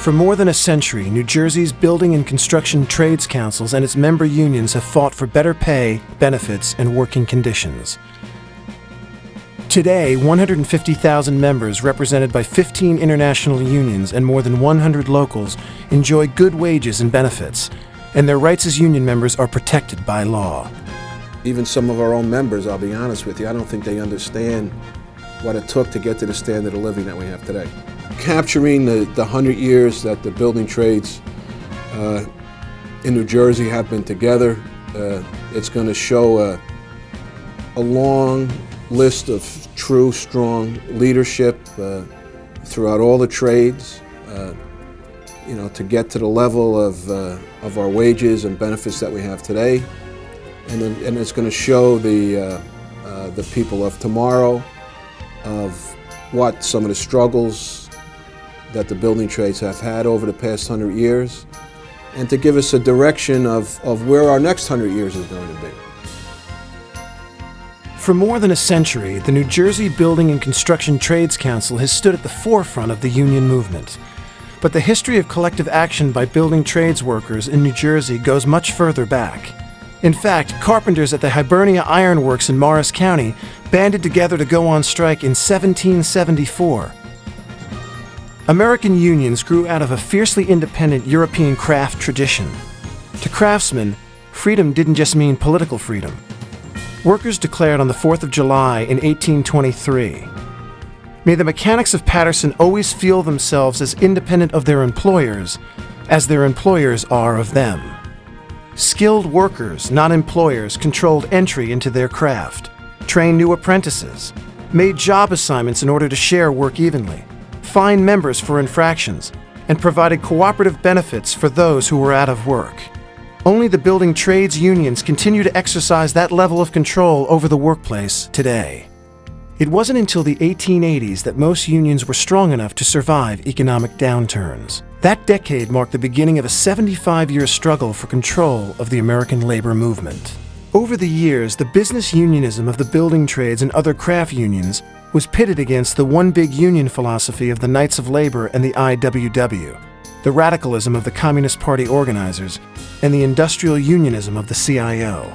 For more than a century, New Jersey's Building and Construction Trades Councils and its member unions have fought for better pay, benefits, and working conditions. Today, 150,000 members represented by 15 international unions and more than 100 locals enjoy good wages and benefits, and their rights as union members are protected by law. Even some of our own members, I'll be honest with you, I don't think they understand what it took to get to the standard of living that we have today. Capturing the 100 years that the building trades in New Jersey have been together, it's going to show a long list of true, strong leadership throughout all the trades, to get to the level of our wages and benefits that we have today. And it's going to show the people of tomorrow of what some of the struggles that the building trades have had over the past 100 years, and to give us a direction of where our next 100 years is going to be. For more than a century, the New Jersey Building and Construction Trades Council has stood at the forefront of the union movement. But the history of collective action by building trades workers in New Jersey goes much further back. In fact, carpenters at the Hibernia Iron Works in Morris County banded together to go on strike in 1774. American unions grew out of a fiercely independent European craft tradition. To craftsmen, freedom didn't just mean political freedom. Workers declared on the 4th of July in 1823, "May the mechanics of Paterson always feel themselves as independent of their employers as their employers are of them." Skilled workers, not employers, controlled entry into their craft, trained new apprentices, made job assignments in order to share work evenly, fined members for infractions, and provided cooperative benefits for those who were out of work. Only the building trades unions continue to exercise that level of control over the workplace today. It wasn't until the 1880s that most unions were strong enough to survive economic downturns. That decade marked the beginning of a 75-year struggle for control of the American labor movement. Over the years, the business unionism of the building trades and other craft unions was pitted against the one big union philosophy of the Knights of Labor and the IWW, the radicalism of the Communist Party organizers, and the industrial unionism of the CIO.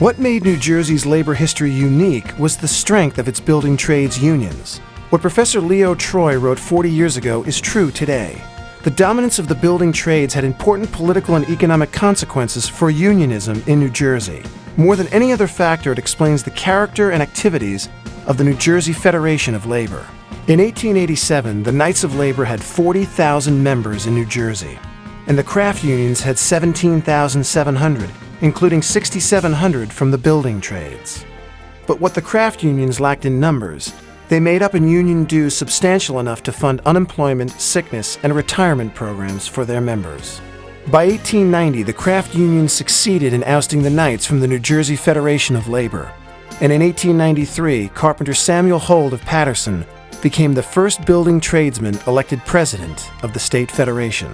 What made New Jersey's labor history unique was the strength of its building trades unions. What Professor Leo Troy wrote 40 years ago is true today. The dominance of the building trades had important political and economic consequences for unionism in New Jersey. More than any other factor, it explains the character and activities of the New Jersey Federation of Labor. In 1887, the Knights of Labor had 40,000 members in New Jersey, and the craft unions had 17,700, including 6,700 from the building trades. But what the craft unions lacked in numbers, they made up in union dues substantial enough to fund unemployment, sickness, and retirement programs for their members. By 1890, the craft unions succeeded in ousting the Knights from the New Jersey Federation of Labor, and in 1893, carpenter Samuel Hold of Paterson became the first building tradesman elected president of the state federation.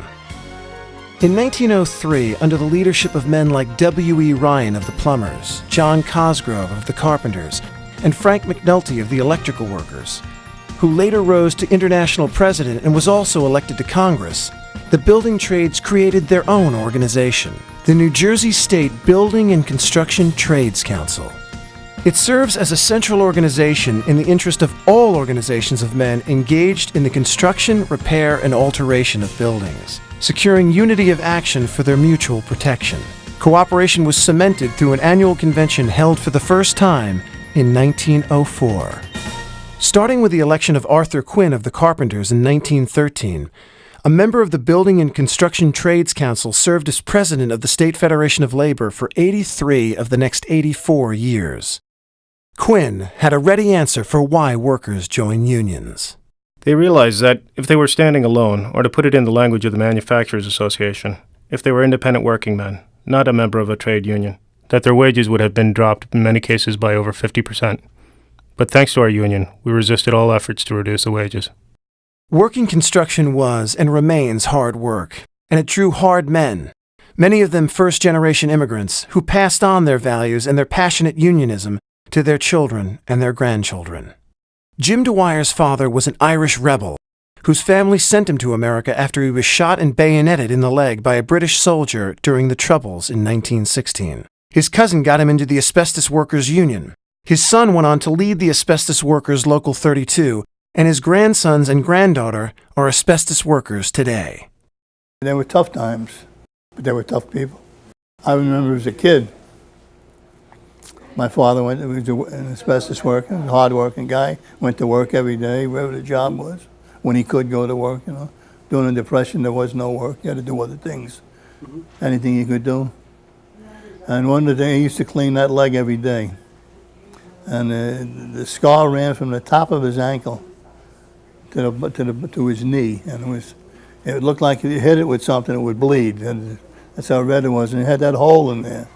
In 1903, under the leadership of men like W.E. Ryan of the plumbers, John Cosgrove of the carpenters, and Frank McNulty of the electrical workers, who later rose to international president and was also elected to Congress, the building trades created their own organization, the New Jersey State Building and Construction Trades Council. It serves as a central organization in the interest of all organizations of men engaged in the construction, repair, and alteration of buildings, securing unity of action for their mutual protection. Cooperation was cemented through an annual convention held for the first time in 1904. Starting with the election of Arthur Quinn of the Carpenters in 1913, a member of the Building and Construction Trades Council served as president of the State Federation of Labor for 83 of the next 84 years. Quinn had a ready answer for why workers join unions. They realized that if they were standing alone, or to put it in the language of the Manufacturers Association, if they were independent working men, not a member of a trade union, that their wages would have been dropped in many cases by over 50%. But thanks to our union, we resisted all efforts to reduce the wages. Working construction was and remains hard work, and it drew hard men, many of them first-generation immigrants who passed on their values and their passionate unionism to their children and their grandchildren. Jim Dwyer's father was an Irish rebel whose family sent him to America after he was shot and bayoneted in the leg by a British soldier during the Troubles in 1916. His cousin got him into the Asbestos Workers Union. His son went on to lead the Asbestos Workers Local 32, and his grandsons and granddaughter are asbestos workers today. They were tough times, but they were tough people. I remember as a kid, my father was an asbestos worker, a hard-working guy, went to work every day, wherever the job was, when he could go to work, you know. During the Depression, there was no work. You had to do other things, anything you could do. And one of the days, he used to clean that leg every day. And the scar ran from the top of his ankle to his knee, and it looked like if you hit it with something, it would bleed. And that's how red it was, and it had that hole in there,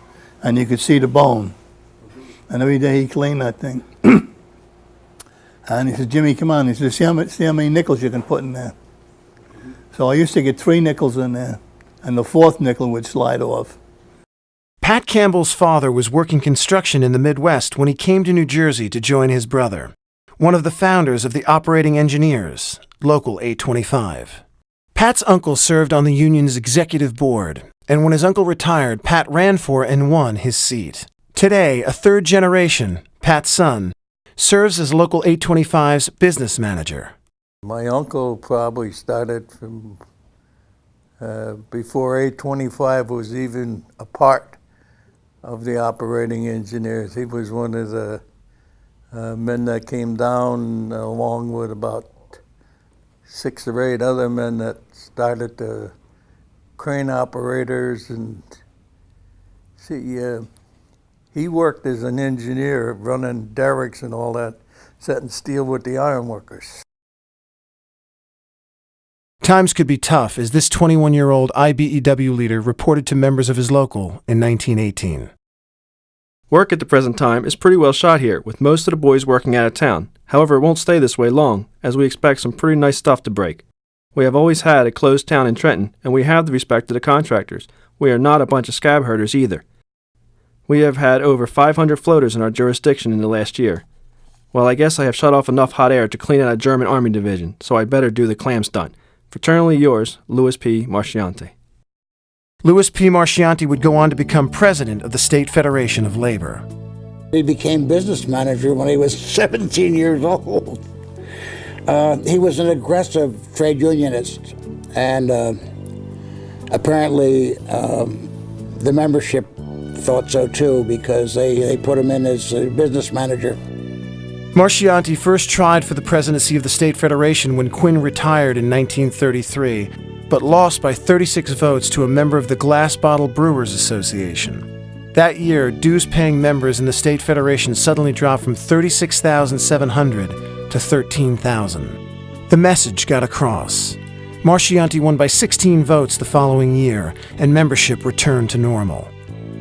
and you could see the bone. And every day he cleaned that thing. And he said, "Jimmy, come on." He said, see how many nickels you can put in there. So I used to get 3 nickels in there, and the 4th nickel would slide off. Pat Campbell's father was working construction in the Midwest when he came to New Jersey to join his brother, one of the founders of the Operating Engineers, Local 825. Pat's uncle served on the union's executive board, and when his uncle retired, Pat ran for and won his seat. Today, a third generation, Pat's son, serves as Local 825's business manager. My uncle probably started from before 825 was even a part of the operating engineers. He was one of the men that came down along with about 6 or 8 other men that started the crane operators. And he worked as an engineer running derricks and all that, setting steel with the ironworkers. Times could be tough as this 21-year-old IBEW leader reported to members of his local in 1918. Work at the present time is pretty well shot here, with most of the boys working out of town. However, it won't stay this way long, as we expect some pretty nice stuff to break. We have always had a closed town in Trenton, and we have the respect of the contractors. We are not a bunch of scab herders either. We have had over 500 floaters in our jurisdiction in the last year. Well, I guess I have shut off enough hot air to clean out a German army division, so I better do the clam stunt. Fraternally yours, Louis P. Marchianti. Louis P. Marchianti would go on to become president of the State Federation of Labor. He became business manager when he was 17 years old. He was an aggressive trade unionist, and apparently the membership thought so too, because they put him in as a business manager. Marchianti first tried for the presidency of the State Federation when Quinn retired in 1933, but lost by 36 votes to a member of the Glass Bottle Brewers Association. That year, dues-paying members in the State Federation suddenly dropped from 36,700 to 13,000. The message got across. Marchianti won by 16 votes the following year, and membership returned to normal.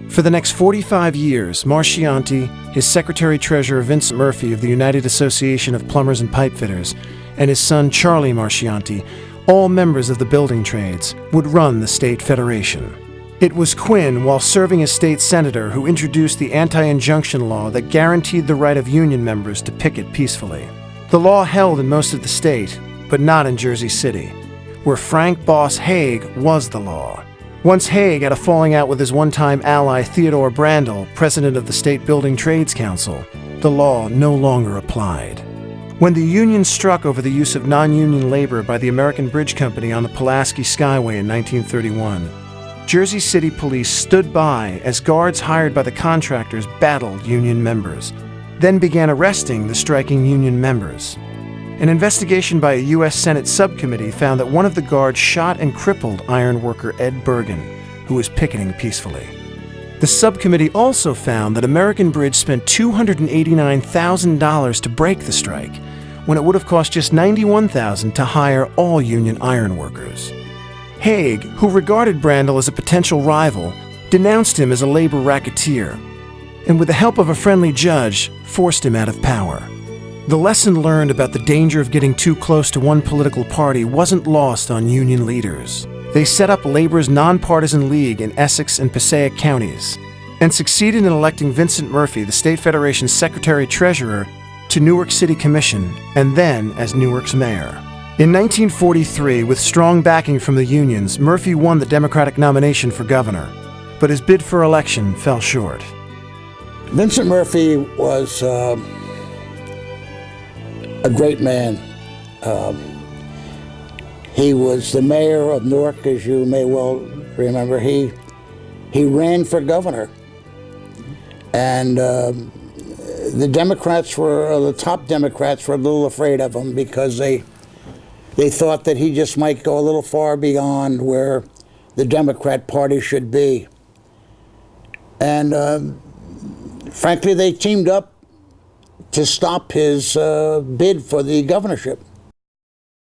For the next 45 years, Marchianti, his secretary-treasurer Vincent Murphy of the United Association of Plumbers and Pipefitters, and his son Charlie Marchianti, all members of the building trades, would run the State Federation. It was Quinn, while serving as state senator, who introduced the anti-injunction law that guaranteed the right of union members to picket peacefully. The law held in most of the state, but not in Jersey City, where Frank Boss Haig was the law. Once Haig had a falling out with his one-time ally Theodore Brandel, president of the State Building Trades Council, the law no longer applied. When the union struck over the use of non-union labor by the American Bridge Company on the Pulaski Skyway in 1931, Jersey City police stood by as guards hired by the contractors battled union members, then began arresting the striking union members. An investigation by a U.S. Senate subcommittee found that one of the guards shot and crippled iron worker Ed Bergen, who was picketing peacefully. The subcommittee also found that American Bridge spent $289,000 to break the strike, when it would have cost just $91,000 to hire all union iron workers. Haig, who regarded Brandel as a potential rival, denounced him as a labor racketeer, and with the help of a friendly judge, forced him out of power. The lesson learned about the danger of getting too close to one political party wasn't lost on union leaders. They set up labor's nonpartisan league in Essex and Passaic counties, and succeeded in electing Vincent Murphy, the State Federation's secretary-treasurer, to Newark City Commission, and then as Newark's mayor. In 1943, with strong backing from the unions, Murphy won the Democratic nomination for governor, but his bid for election fell short. Vincent Murphy was a great man. He was the mayor of Newark, as you may well remember. He ran for governor. And the Democrats the top Democrats were a little afraid of him because they thought that he just might go a little far beyond where the Democrat Party should be. And frankly, they teamed up to stop his bid for the governorship.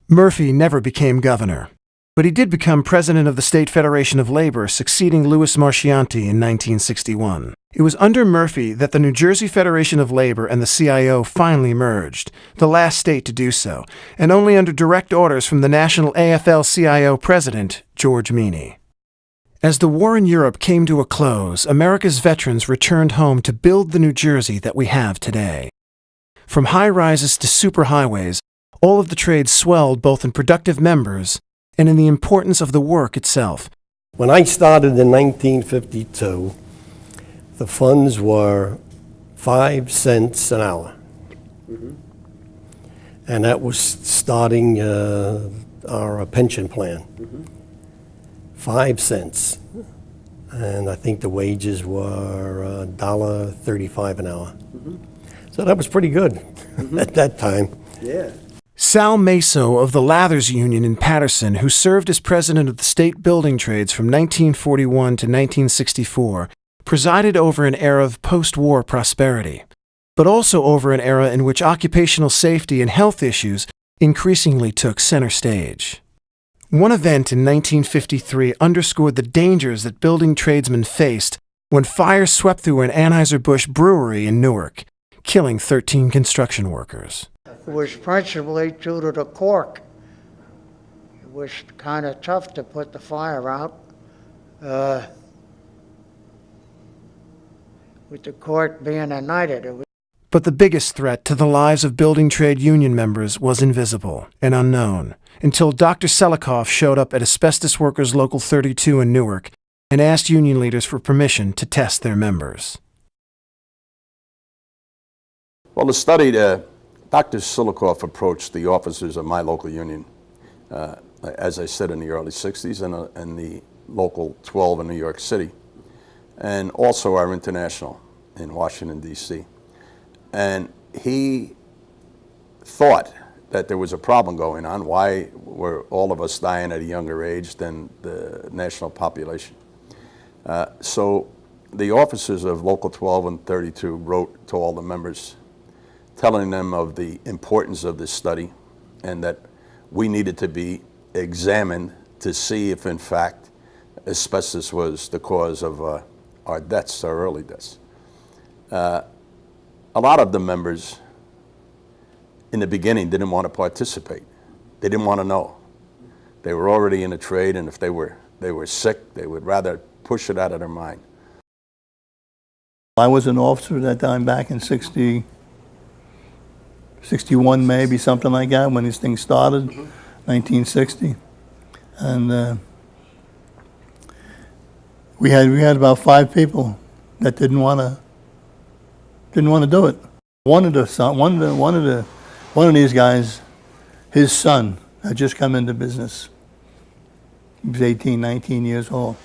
Murphy never became governor, but he did become president of the State Federation of Labor, succeeding Louis Marchianti in 1961. It was under Murphy that the New Jersey Federation of Labor and the CIO finally merged, the last state to do so, and only under direct orders from the national AFL-CIO president, George Meany. As the war in Europe came to a close, America's veterans returned home to build the New Jersey that we have today. From high-rises to superhighways, all of the trades swelled both in productive members and in the importance of the work itself. When I started in 1952, the funds were 5 cents an hour. And that was starting our pension plan. 5 cents. And I think the wages were $1.35 an hour. So that was pretty good at that time. Yeah. Sal Meso of the Lathers Union in Paterson, who served as president of the state building trades from 1941 to 1964, presided over an era of post-war prosperity, but also over an era in which occupational safety and health issues increasingly took center stage. One event in 1953 underscored the dangers that building tradesmen faced when fire swept through an Anheuser-Busch brewery in Newark, killing 13 construction workers. It was principally due to the cork. It was kind of tough to put the fire out. With the cork being ignited. But the biggest threat to the lives of building trade union members was invisible and unknown, until Dr. Selikoff showed up at Asbestos Workers Local 32 in Newark and asked union leaders for permission to test their members. Well, the study, Dr. Selikoff approached the officers of my local union, as I said, in the early 60s, and the local 12 in New York City, and also our international in Washington, D.C. And he thought that there was a problem going on. Why were all of us dying at a younger age than the national population? So the officers of Local 12 and 32 wrote to all the members telling them of the importance of this study and that we needed to be examined to see if, in fact, asbestos was the cause of our deaths, our early deaths. A lot of the members in the beginning didn't want to participate. They didn't want to know. They were already in the trade, and if they were sick, they would rather push it out of their mind. I was an officer at that time back in 61 maybe, something like that, when this thing started, 1960. And we had about 5 people that didn't want to do it. One of these guys, his son had just come into business. He was 18, 19 years old.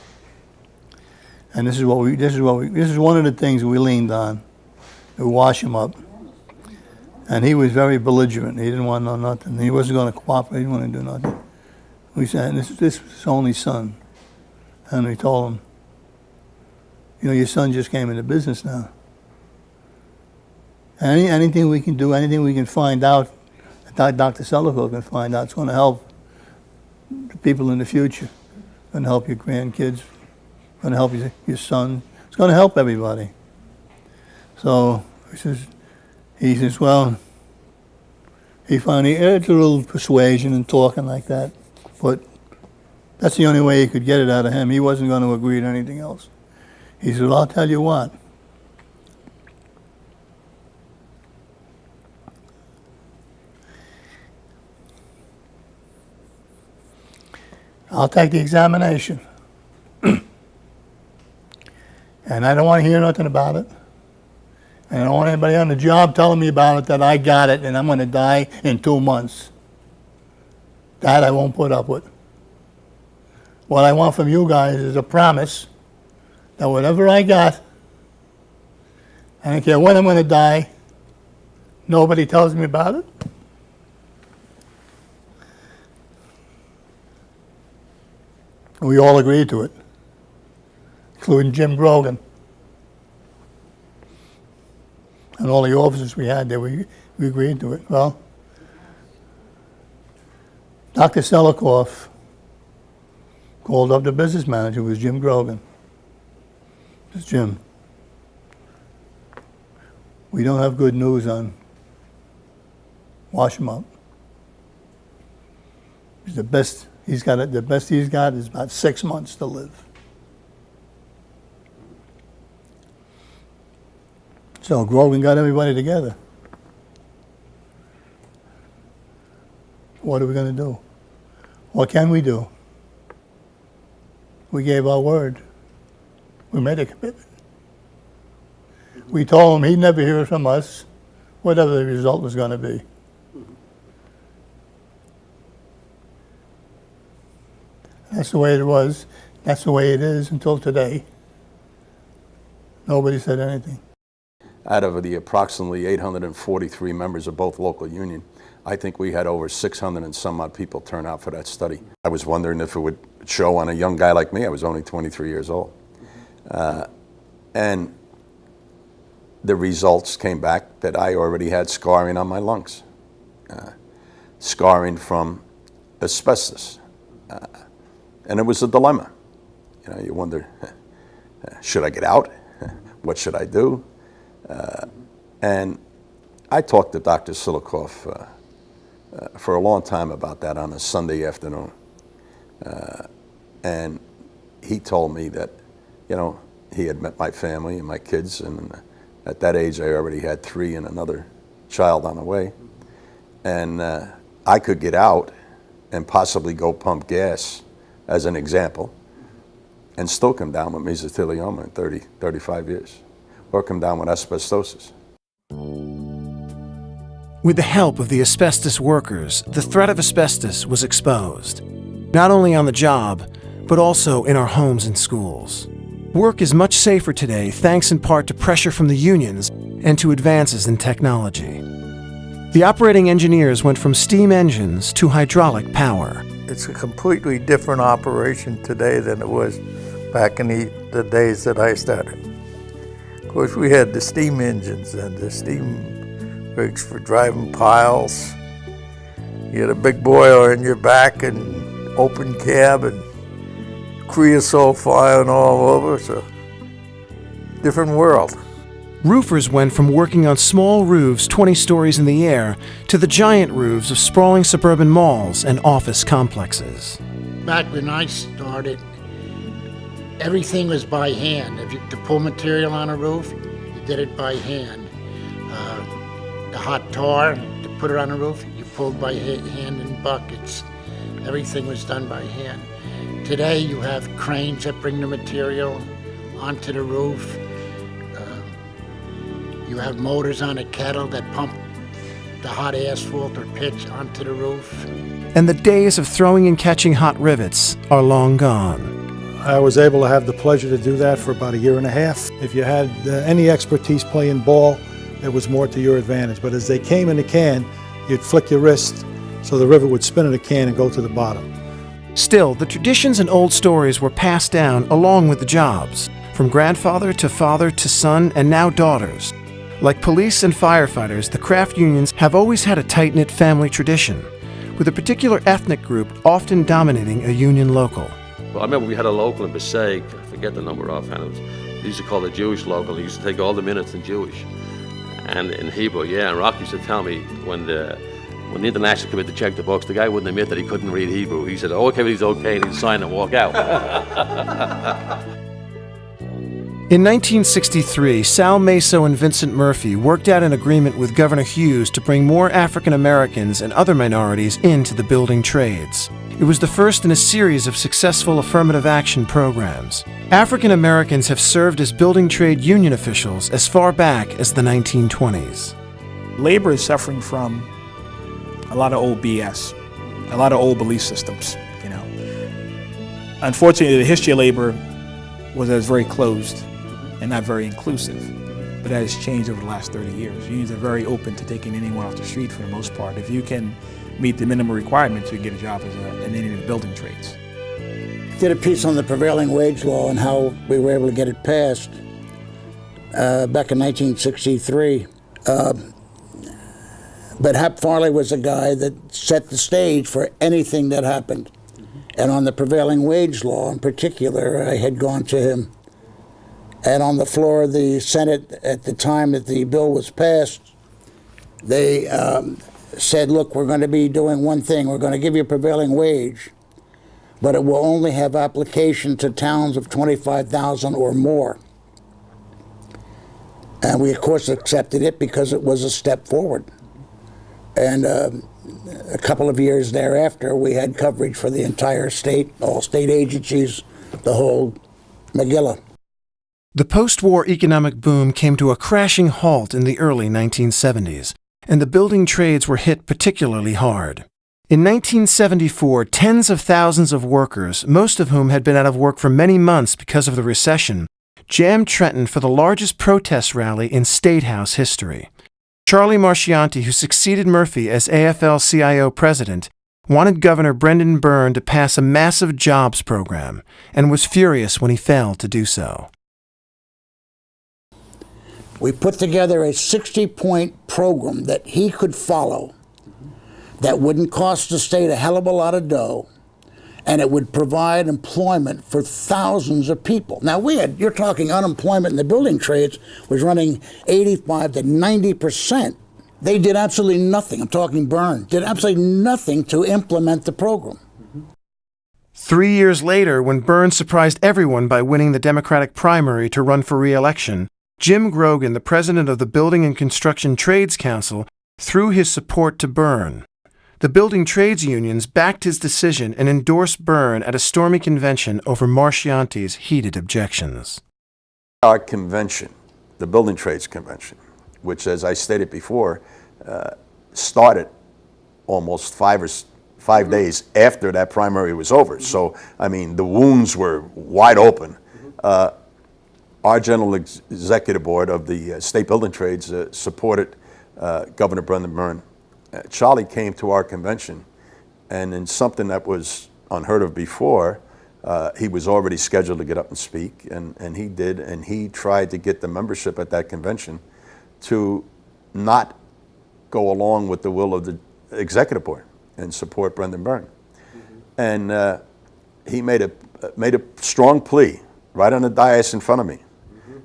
And this is one of the things we leaned on to wash him up. And he was very belligerent. He didn't want to know nothing. He wasn't going to cooperate. He didn't want to do nothing. We said, this was his only son. And we told him, your son just came into business now. Anything we can do, anything we can find out, that Dr. Selikoff can find out, it's going to help the people in the future. It's going to help your grandkids. It's going to help your son. It's going to help everybody. So he says, well, he finally had a little persuasion and talking like that, but that's the only way he could get it out of him. He wasn't going to agree to anything else. He said, well, I'll tell you what. I'll take the examination. And I don't want to hear nothing about it. And I don't want anybody on the job telling me about it that I got it and I'm going to die in 2 months. That I won't put up with. What I want from you guys is a promise that whatever I got, I don't care when I'm going to die, nobody tells me about it. We all agreed to it, including Jim Grogan. And all the officers we had there, we agreed to it. Well, Dr. Selikoff called up the business manager, who was Jim Grogan. Says, Jim, we don't have good news on Washtenaw. The best he's got is about 6 months to live. So Grogan got everybody together. What are we going to do? What can we do? We gave our word. We made a commitment. We told him he'd never hear from us, whatever the result was going to be. That's the way it was. That's the way it is until today. Nobody said anything. Out of the approximately 843 members of both local union, I think we had over 600 and some odd people turn out for that study. I was wondering if it would show on a young guy like me. I was only 23 years old. And the results came back that I already had scarring on my lungs, scarring from asbestos. And it was a dilemma. You know, you wonder, should I get out? What should I do? And I talked to Dr. Selikoff for a long time about that on a Sunday afternoon. And he told me that, you know, he had met my family and my kids, and at that age I already had 3 and another child on the way. And I could get out and possibly go pump gas, as an example, and still come down with mesothelioma in 30, 35 years, or come down with asbestosis. With the help of the asbestos workers, the threat of asbestos was exposed, not only on the job, but also in our homes and schools. Work is much safer today thanks in part to pressure from the unions and to advances in technology. The operating engineers went from steam engines to hydraulic power. It's a completely different operation today than it was back in the days that I started. Of course, we had the steam engines and the steam rigs for driving piles. You had a big boiler in your back and open cab and creosote flying all over. So, different world. Roofers went from working on small roofs 20 stories in the air to the giant roofs of sprawling suburban malls and office complexes. Back when I started, everything was by hand. To pull material on a roof, you did it by hand. The hot tar, to put it on a roof, you pulled by hand in buckets. Everything was done by hand. Today you have cranes that bring the material onto the roof. You have motors on a kettle that pump the hot asphalt or pitch onto the roof. And the days of throwing and catching hot rivets are long gone. I was able to have the pleasure to do that for about 1.5 years. If you had any expertise playing ball, it was more to your advantage. But as they came in the can, you'd flick your wrist so the rivet would spin in the can and go to the bottom. Still, the traditions and old stories were passed down along with the jobs, from grandfather to father to son and now daughters. Like police and firefighters, the craft unions have always had a tight-knit family tradition, with a particular ethnic group often dominating a union local. Well, I remember we had a local in Passaic, I forget the number offhand, they used to call it the Jewish local. They used to take all the minutes in Jewish and in Hebrew, yeah. And Rock used to tell me when the international came in to check the books, the guy wouldn't admit that he couldn't read Hebrew. He said, oh, okay, but he's okay, and he'd sign and walk out. In 1963, Sal Meso and Vincent Murphy worked out an agreement with Governor Hughes to bring more African Americans and other minorities into the building trades. It was the first in a series of successful affirmative action programs. African Americans have served as building trade union officials as far back as the 1920s. Labor is suffering from a lot of old BS, a lot of old belief systems, you know. Unfortunately, the history of labor was very closed and not very inclusive, but that has changed over the last 30 years. Unions are very open to taking anyone off the street for the most part. If you can meet the minimum requirements, you can get a job in any of the building trades. Did a piece on the prevailing wage law and how we were able to get it passed back in 1963. But Hap Farley was a guy that set the stage for anything that happened. And on the prevailing wage law in particular, I had gone to him. And on the floor of the Senate at the time that the bill was passed, they said, look, we're going to be doing one thing. We're going to give you a prevailing wage, but it will only have application to towns of 25,000 or more. And we, of course, accepted it because it was a step forward. And a couple of years thereafter, we had coverage for the entire state, all state agencies, the whole Megillah. The post-war economic boom came to a crashing halt in the early 1970s, and the building trades were hit particularly hard. In 1974, tens of thousands of workers, most of whom had been out of work for many months because of the recession, jammed Trenton for the largest protest rally in State House history. Charlie Marchianti, who succeeded Murphy as AFL-CIO president, wanted Governor Brendan Byrne to pass a massive jobs program, and was furious when he failed to do so. We put together a 60-point program that he could follow that wouldn't cost the state a hell of a lot of dough, and it would provide employment for thousands of people. Now, you're talking unemployment in the building trades was running 85 to 90%. They did absolutely nothing. I'm talking Byrne, did absolutely nothing to implement the program. 3 years later, when Byrne surprised everyone by winning the Democratic primary to run for re-election, Jim Grogan, the president of the Building and Construction Trades Council, threw his support to Byrne. The building trades unions backed his decision and endorsed Byrne at a stormy convention over Marchianti's heated objections. Our convention, the Building Trades Convention, which, as I stated before, started almost 5 days after that primary was over. So, I mean, the wounds were wide open. Our General Executive Board of the State Building Trades supported Governor Brendan Byrne. Charlie came to our convention, and in something that was unheard of before, he was already scheduled to get up and speak, and he did, and he tried to get the membership at that convention to not go along with the will of the Executive Board and support Brendan Byrne. And he made a strong plea right on the dais in front of me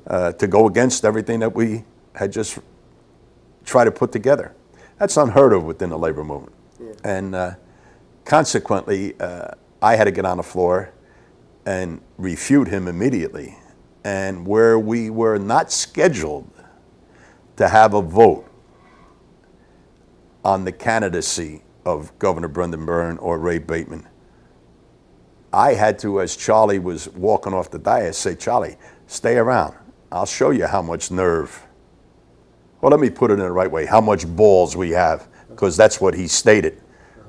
to go against everything that we had just tried to put together. That's unheard of within the labor movement. Yeah. And consequently, I had to get on the floor and refute him immediately. And where we were not scheduled to have a vote on the candidacy of Governor Brendan Byrne or Ray Bateman, I had to, as Charlie was walking off the dais, say, Charlie, stay around. I'll show you how much nerve. Well, let me put it in the right way, how much balls we have, because that's what he stated.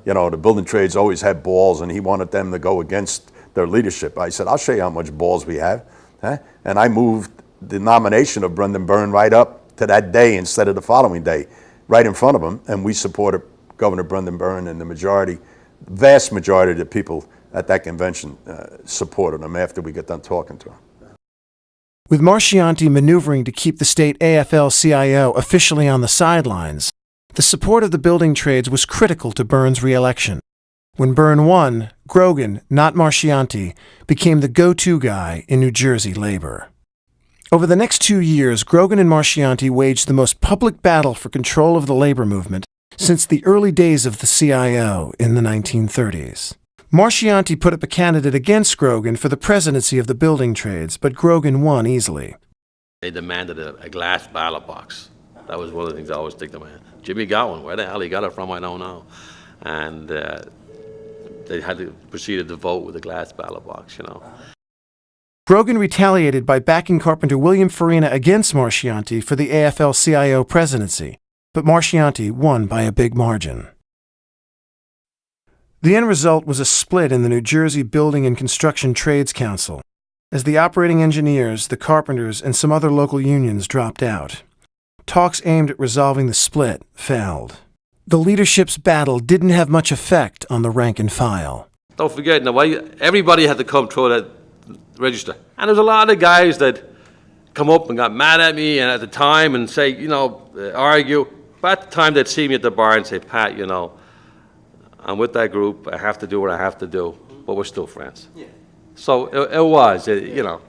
You know, the building trades always had balls, and he wanted them to go against their leadership. I said, I'll show you how much balls we have. And I moved the nomination of Brendan Byrne right up to that day instead of the following day, right in front of him, and we supported Governor Brendan Byrne, and the vast majority of the people at that convention supported him after we got done talking to him. With Marchianti maneuvering to keep the state AFL-CIO officially on the sidelines, the support of the building trades was critical to Byrne's re-election. When Byrne won, Grogan, not Marchianti, became the go-to guy in New Jersey labor. Over the next 2 years, Grogan and Marchianti waged the most public battle for control of the labor movement since the early days of the CIO in the 1930s. Marchianti put up a candidate against Grogan for the presidency of the building trades, but Grogan won easily. They demanded a glass ballot box. That was one of the things I always think to man. Jimmy got one. Where the hell he got it from, I don't know. And they had to proceed to vote with a glass ballot box, you know. Grogan retaliated by backing Carpenter William Farina against Marchianti for the AFL-CIO presidency, but Marchianti won by a big margin. The end result was a split in the New Jersey Building and Construction Trades Council, as the operating engineers, the carpenters, and some other local unions dropped out. Talks aimed at resolving the split failed. The leadership's battle didn't have much effect on the rank and file. Don't forget, now, everybody had to come through that register. And there's a lot of guys that come up and got mad at me and at the time and say, you know, argue. But at the time they'd see me at the bar and say, Pat, you know, I'm with that group, I have to do what I have to do, but we're still friends. Yeah. So it was, you know,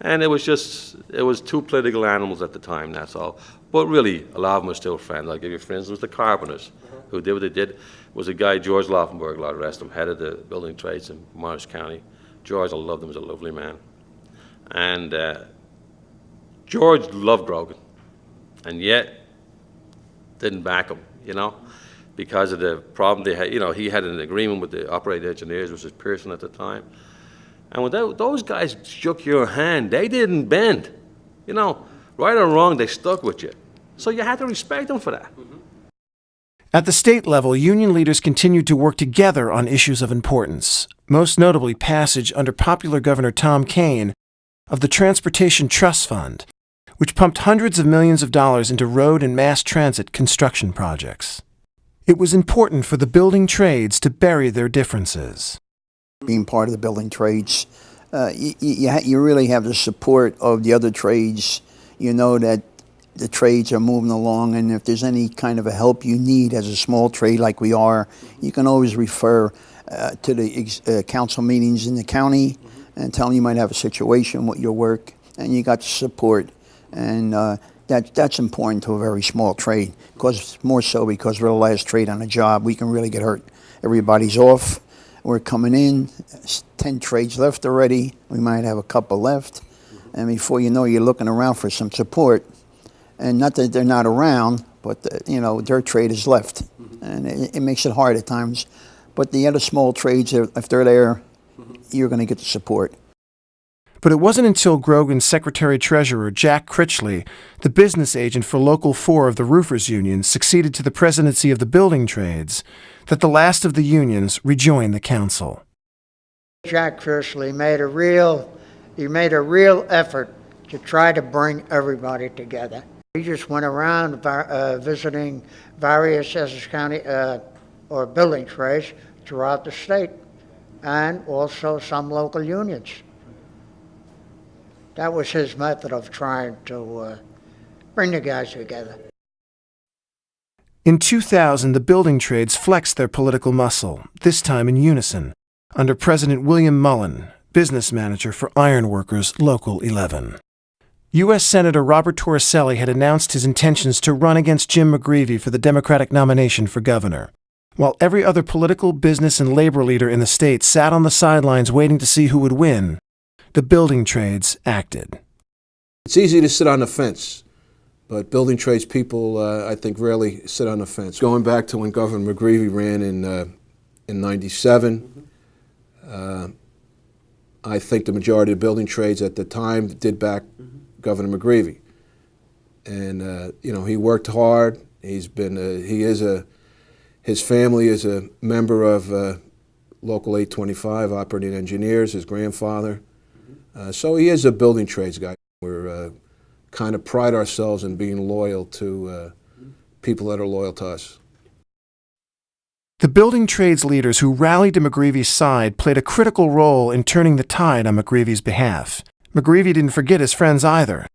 and it was two political animals at the time, that's all. But really, a lot of them were still friends. I'll give you, for instance, the Carpenters, who did what they did. Was a guy, George Laufenberg, God rest him, head of the building trades in Morris County. George, I loved him, he was a lovely man. And George loved Grogan, and yet didn't back him, you know, because of the problem they had. You know, he had an agreement with the operating engineers, which was Pearson at the time. And when those guys shook your hand, they didn't bend. You know, right or wrong, they stuck with you. So you had to respect them for that. At the state level, union leaders continued to work together on issues of importance, most notably passage under popular Governor Tom Kean of the Transportation Trust Fund, which pumped hundreds of millions of dollars into road and mass transit construction projects. It was important for the building trades to bury their differences. Being part of the building trades, you really have the support of the other trades. You know that the trades are moving along, and if there's any kind of a help you need as a small trade like we are, you can always refer to the council meetings in the county and tell them you might have a situation with your work, and you got support. And that's important to a very small trade, more so because we're the last trade on the job. We can really get hurt. Everybody's off. We're coming in, 10 trades left already. We might have a couple left. And before you know, you're looking around for some support. And not that they're not around, but you know, their trade is left. And it makes it hard at times. But the other small trades, if they're there, you're going to get the support. But it wasn't until Grogan's Secretary-Treasurer, Jack Critchley, the business agent for Local 4 of the Roofers Union, succeeded to the presidency of the building trades, that the last of the unions rejoined the council. Jack Critchley made a real effort to try to bring everybody together. He just went around visiting various Essex County or building trades throughout the state, and also some local unions. That was his method of trying to bring the guys together. In 2000, the building trades flexed their political muscle, this time in unison, under President William Mullen, business manager for Ironworkers Local 11. U.S. Senator Robert Torricelli had announced his intentions to run against Jim McGreevey for the Democratic nomination for governor, while every other political, business, and labor leader in the state sat on the sidelines waiting to see who would win. The building trades acted. It's easy to sit on the fence, but building trades people, I think, rarely sit on the fence. Going back to when Governor McGreevey ran in '97, I think the majority of building trades at the time did back Governor McGreevey, and you know, he worked hard. His family is a member of Local 825 Operating Engineers. His grandfather. So he is a building trades guy. We're kind of pride ourselves in being loyal to people that are loyal to us. The building trades leaders who rallied to McGreevey's side played a critical role in turning the tide on McGreevey's behalf. McGreevey didn't forget his friends either.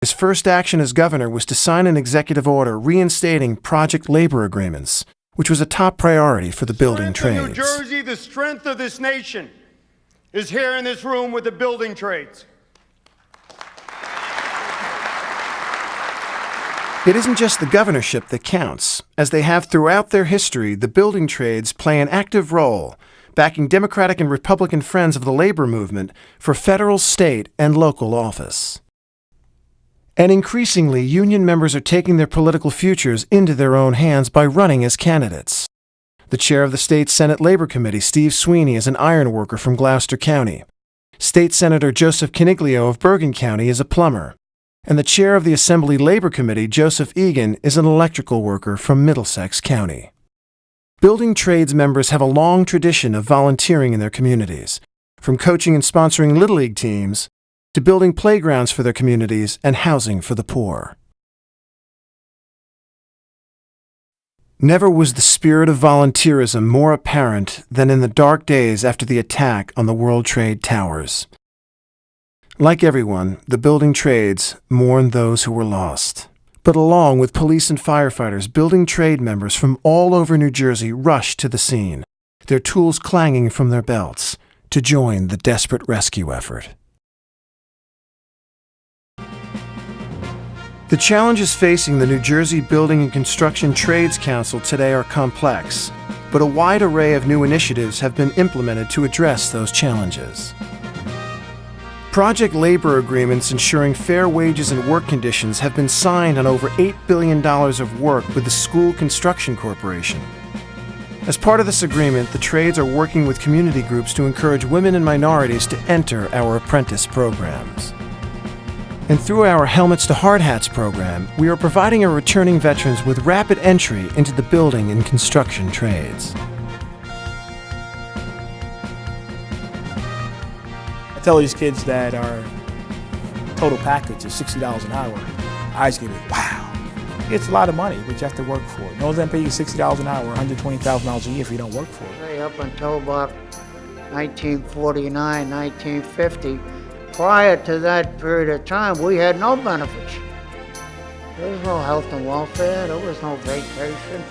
His first action as governor was to sign an executive order reinstating project labor agreements, which was a top priority for the building trades. New Jersey, the strength of this nation is here in this room with the building trades. It isn't just the governorship that counts. As they have throughout their history, the building trades play an active role, backing Democratic and Republican friends of the labor movement for federal, state, and local office. And increasingly, union members are taking their political futures into their own hands by running as candidates. The chair of the State Senate Labor Committee, Steve Sweeney, is an iron worker from Gloucester County. State Senator Joseph Caniglio of Bergen County is a plumber. And the chair of the Assembly Labor Committee, Joseph Egan, is an electrical worker from Middlesex County. Building trades members have a long tradition of volunteering in their communities, from coaching and sponsoring Little League teams to building playgrounds for their communities and housing for the poor. Never was the spirit of volunteerism more apparent than in the dark days after the attack on the World Trade Towers. Like everyone, the building trades mourned those who were lost. But along with police and firefighters, building trade members from all over New Jersey rushed to the scene, their tools clanging from their belts, to join the desperate rescue effort. The challenges facing the New Jersey Building and Construction Trades Council today are complex, but a wide array of new initiatives have been implemented to address those challenges. Project labor agreements ensuring fair wages and work conditions have been signed on over $8 billion of work with the School Construction Corporation. As part of this agreement, the trades are working with community groups to encourage women and minorities to enter our apprentice programs. And through our Helmets to Hard Hats program, we are providing our returning veterans with rapid entry into the building and construction trades. I tell these kids that our total package is $60 an hour. Eyes get it, wow. It's a lot of money, but you have to work for it. No one's gonna pay you $60 an hour, $120,000 a year if you don't work for it. Up until about 1949, 1950, prior to that period of time, we had no benefits. There was no health and welfare, there was no vacation.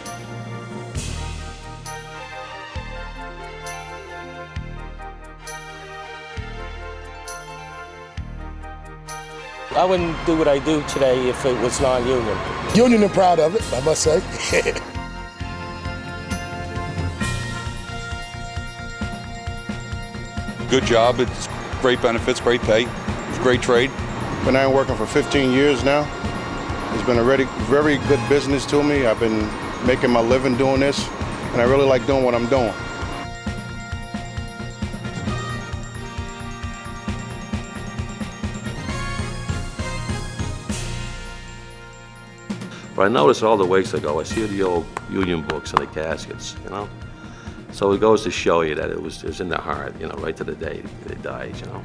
I wouldn't do what I do today if it was non-union. Union and proud of it, I must say. Good job, it's great benefits, great pay, it's great trade. Been out working for 15 years now. It's been a very good business to me. I've been making my living doing this, and I really like doing what I'm doing. But I notice all the ways they go. I see the old union books and the caskets, you know? So it goes to show you that it was in their heart, you know, right to the day they died, you know?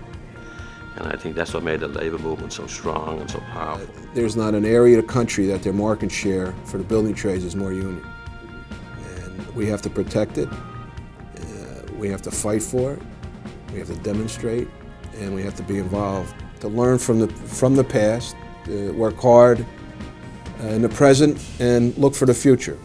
And I think that's what made the labor movement so strong and so powerful. There's not an area of the country that their market share for the building trades is more union. And we have to protect it, we have to fight for it, we have to demonstrate, and we have to be involved to learn from the past, work hard in the present, and look for the future.